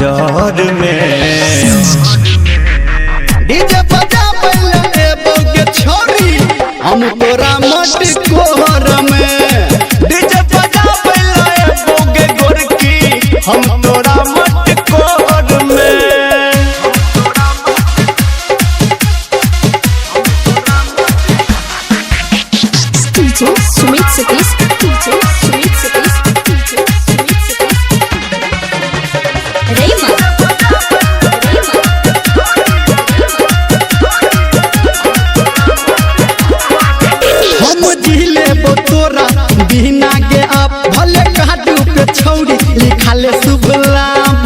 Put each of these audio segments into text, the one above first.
बाजार में। डीजे बजा पहले एबो के छोरी हम तोरा मट कोहर में। डीजे बजा पहले एबो के गोरकी हम तोरा मट कोहर में। DJ Sumit Satish, DJ Sumit Satish, DJ Sumit Satish. Rayma. हम जिले बो तोरा बिना के आप भले काटू पे छौरी लिखाले शुभ लाभ।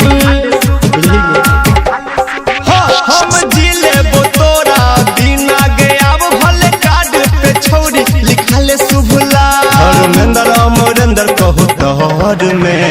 हम जिले बो तोरा बिना के अब भले काट पे छौरी लिखाले शुभ लाभ। धर्मेंद्र अमरेंद्र कहू तोहर में।